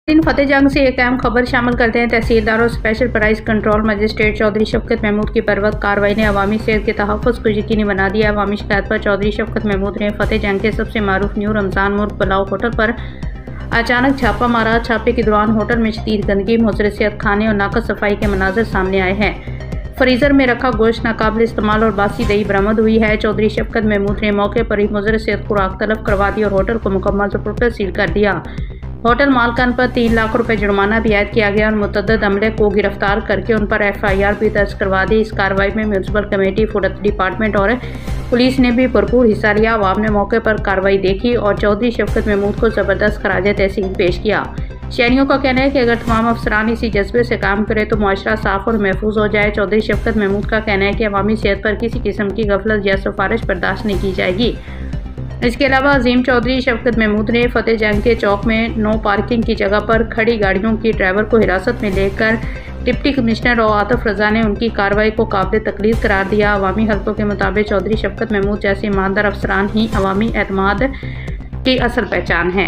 इन फतेह जंग से एक अहम खबर शामिल करते हैं। तहसीलदार और special price control magistrate Chaudhry Shafqat Mahmood की बरवक्त कार्रवाई ने अवामी सेहत के तहफ़्फ़ुज़ को यकीनी बना दिया। अवामी शिकायत पर चौधरी शफकत महमूद ने फतेह जंग के सबसे मारूफ न्यू रमज़ान मुर्ग पुलाव होटल पर अचानक छापा मारा। छापे के दौरान होटल में शदीद गंदगी, मुज़र सेहत खाने और नाक़स सफाई के मनाज़र सामने आए हैं। फ्रीजर में रखा गोश्त नाकाबिल इस्तेमाल और बासी दही बरामद हुई है। चौधरी शफकत महमूद ने मौके पर ही मुज़र सेहत खुराक तलब करवा दी और होटल को मुकम्मल तौर पर सील कर दिया। होटल मालकान पर 3 लाख रुपए जुर्माना भी आयद किया गया और मुतअद्दिद अमले को गिरफ्तार करके उन पर FIR भी दर्ज करवा दी। इस कार्रवाई में म्यूनसिपल कमेटी, फूड डिपार्टमेंट और पुलिस ने भी भरपूर हिस्सा लिया। अवाम ने मौके पर कार्रवाई देखी और चौधरी शफकत महमूद को ज़बरदस्त खराज तहसीन पेश किया। शहरियों का कहना है कि अगर तमाम अफसरान इसी जज्बे से काम करें तो मुआशरा साफ और महफूज हो जाए। चौधरी शफकत महमूद का कहना है कि अवामी सेहत पर किसी किस्म की गफलत या सिफारिश बर्दाश्त नहीं की जाएगी। इसके अलावा अजीम चौधरी शफकत महमूद ने फतेह जंग के चौक में नो पार्किंग की जगह पर खड़ी गाड़ियों की ड्राइवर को हिरासत में लेकर डिप्टी कमिश्नर और आतिफ रजा ने उनकी कार्रवाई को काबिल तकलीद करार दिया। अवामी हल्कों के मुताबिक चौधरी शफकत महमूद जैसे ईमानदार अफसरान ही अवामी एतमाद की असल पहचान है।